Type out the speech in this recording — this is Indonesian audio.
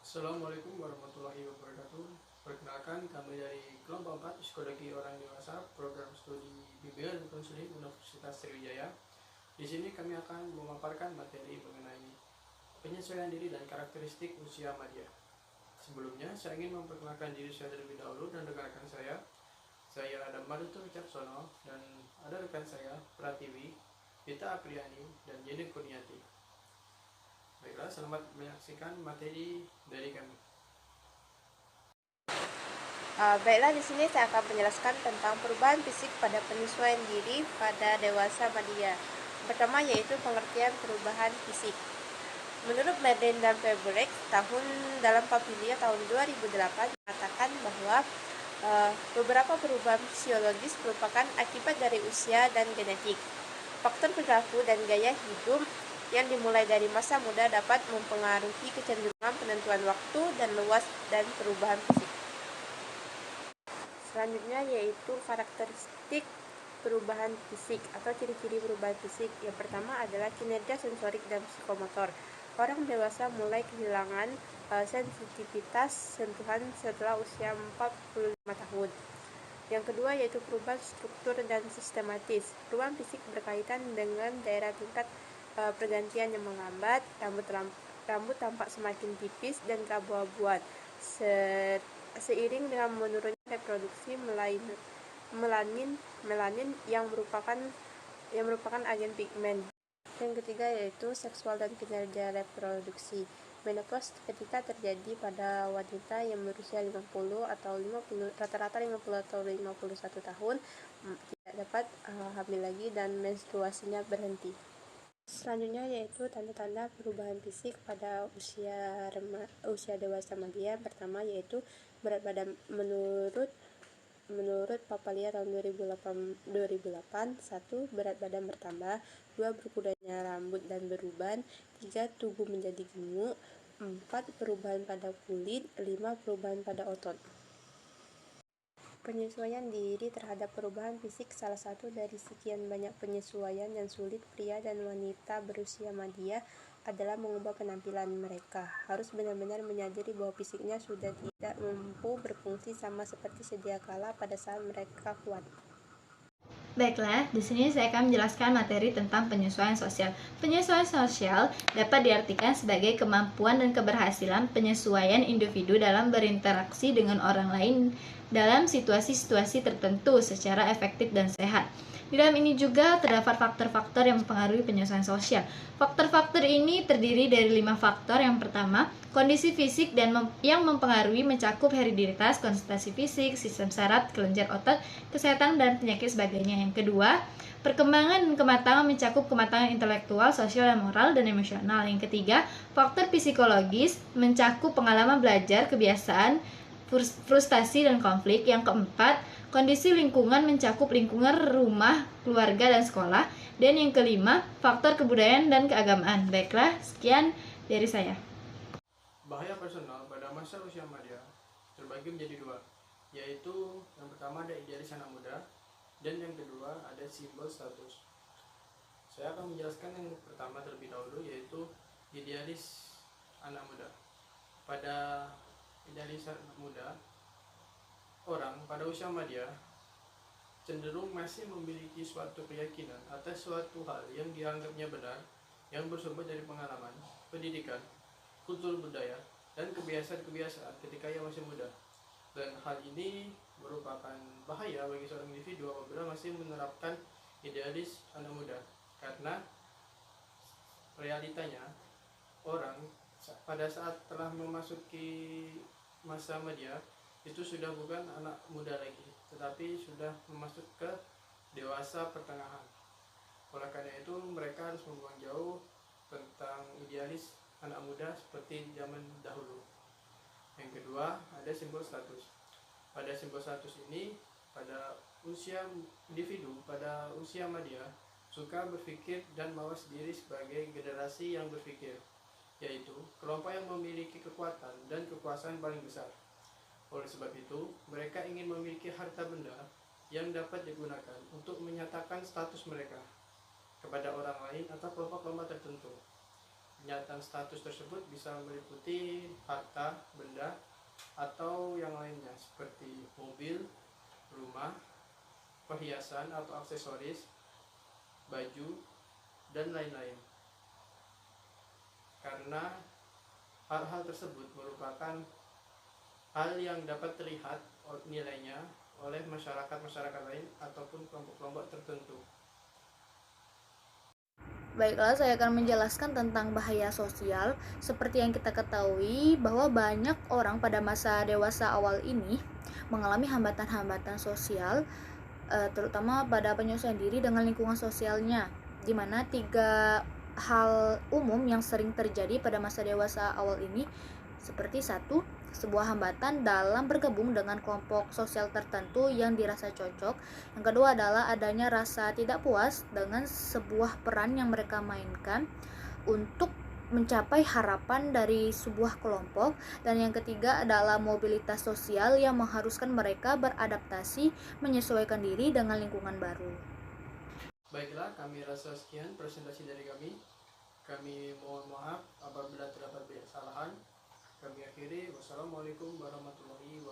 Assalamualaikum warahmatullahi wabarakatuh. Perkenalkan, kami dari kelompok 4 Psikologi Orang Dewasa, program studi bimbingan dan konseling Universitas Sriwijaya. Di sini kami akan memaparkan materi mengenai penyesuaian diri dan karakteristik usia madya. Sebelumnya, saya ingin memperkenalkan diri saya terlebih dahulu dan rekan-rekan saya. Saya ada Maduto Wicaksono dan ada rekan saya Pratiwi, Vita Apriani, dan Jenny Kurniati. Baiklah, selamat menyaksikan materi dari kami. Baiklah, di sini saya akan menjelaskan tentang perubahan fisik pada penyesuaian diri pada dewasa madya. Pertama yaitu pengertian perubahan fisik. Menurut Madden dan Fabric, dalam Papilia tahun 2008 mengatakan bahwa beberapa perubahan fisiologis merupakan akibat dari usia dan genetik. Faktor perilaku dan gaya hidup yang dimulai dari masa muda dapat mempengaruhi kecenderungan penentuan waktu dan luas dan perubahan fisik. Selanjutnya yaitu karakteristik perubahan fisik atau ciri-ciri perubahan fisik. Yang pertama adalah kinerja sensorik dan psikomotor. Orang dewasa mulai kehilangan sensitivitas sentuhan setelah usia 45 tahun. Yang kedua yaitu perubahan struktur dan sistematis. Perubahan fisik berkaitan dengan daerah tingkat pergantian yang melambat, rambut tampak semakin tipis dan keabu-abuan. Seiring dengan menurunnya reproduksi melanin yang merupakan agen pigmen. Yang ketiga yaitu seksual dan kinerja reproduksi. Menopause ketika terjadi pada wanita yang berusia 50 atau 50, rata-rata 50 atau 51 tahun tidak dapat hamil lagi dan menstruasinya berhenti. Selanjutnya yaitu tanda-tanda perubahan fisik pada usia dewasa madya. Pertama yaitu berat badan. Menurut Papalia tahun 2008, 1. Berat badan bertambah, 2. Berkurangnya rambut dan beruban, 3. Tubuh menjadi gemuk, 4. Perubahan pada kulit, 5. Perubahan pada otot. Penyesuaian diri terhadap perubahan fisik salah satu dari sekian banyak penyesuaian yang sulit pria dan wanita berusia madya adalah mengubah penampilan mereka. Harus benar-benar menyadari bahwa fisiknya sudah tidak mampu berfungsi sama seperti sedia kala pada saat mereka kuat. Baiklah, di sini saya akan menjelaskan materi tentang penyesuaian sosial. Penyesuaian sosial dapat diartikan sebagai kemampuan dan keberhasilan penyesuaian individu dalam berinteraksi dengan orang lain dalam situasi-situasi tertentu secara efektif dan sehat. Di dalam ini juga terdapat faktor-faktor yang mempengaruhi penyesuaian sosial. Faktor-faktor ini terdiri dari 5 faktor. Yang pertama, kondisi fisik yang mempengaruhi mencakup hereditas, konstitusi fisik, sistem saraf, kelenjar otot, kesehatan, dan penyakit sebagainya. Yang kedua, perkembangan dan kematangan mencakup kematangan intelektual, sosial, dan moral, dan emosional. Yang ketiga, faktor psikologis mencakup pengalaman belajar, kebiasaan, frustasi, dan konflik. Yang keempat, kondisi lingkungan mencakup lingkungan rumah, keluarga, dan sekolah. Dan yang kelima, faktor kebudayaan dan keagamaan. Baiklah, sekian dari saya. Bahaya personal pada masa usia madya terbagi menjadi dua, yaitu yang pertama ada idealis anak muda dan yang kedua ada simbol status. Saya akan menjelaskan yang pertama terlebih dahulu, yaitu idealis anak muda. Pada idealis anak muda, orang pada usia madya cenderung masih memiliki suatu keyakinan atas suatu hal yang dianggapnya benar, yang bersumber dari pengalaman, pendidikan, kultur budaya, dan kebiasaan-kebiasaan ketika ia masih muda. Dan hal ini merupakan bahaya bagi seorang individu apabila masih menerapkan idealis anak muda, karena realitanya orang pada saat telah memasuki masa madya itu sudah bukan anak muda lagi, tetapi sudah masuk ke dewasa pertengahan. Oleh karena itu mereka harus membuang jauh tentang idealis anak muda seperti zaman dahulu. Yang kedua ada simbol status. Pada simbol status ini, pada usia individu pada usia madya suka berpikir dan mawas diri sebagai generasi yang berpikir, yaitu kelompok yang memiliki kekuatan dan kekuasaan paling besar. Oleh sebab itu, mereka ingin memiliki harta benda yang dapat digunakan untuk menyatakan status mereka kepada orang lain atau kelompok-kelompok tertentu. Penyataan status tersebut bisa meliputi harta, benda, atau yang lainnya seperti mobil, rumah, perhiasan atau aksesoris, baju, dan lain-lain. Karena hal-hal tersebut merupakan hal yang dapat terlihat nilainya oleh masyarakat lain ataupun kelompok-kelompok tertentu. Baiklah, saya akan menjelaskan tentang bahaya sosial. Seperti yang kita ketahui bahwa banyak orang pada masa dewasa awal ini mengalami hambatan-hambatan sosial, terutama pada penyesuaian diri dengan lingkungan sosialnya, di mana 3 hal umum yang sering terjadi pada masa dewasa awal ini seperti: 1, sebuah hambatan dalam bergabung dengan kelompok sosial tertentu yang dirasa cocok. Yang kedua adalah adanya rasa tidak puas dengan sebuah peran yang mereka mainkan untuk mencapai harapan dari sebuah kelompok. Dan yang ketiga adalah mobilitas sosial yang mengharuskan mereka beradaptasi menyesuaikan diri dengan lingkungan baru. Baiklah, kami rasa sekian presentasi dari kami. Kami mohon maaf apabila terdapat banyak kesalahan. Kami akhiri. Wassalamualaikum warahmatullahi wabarakatuh.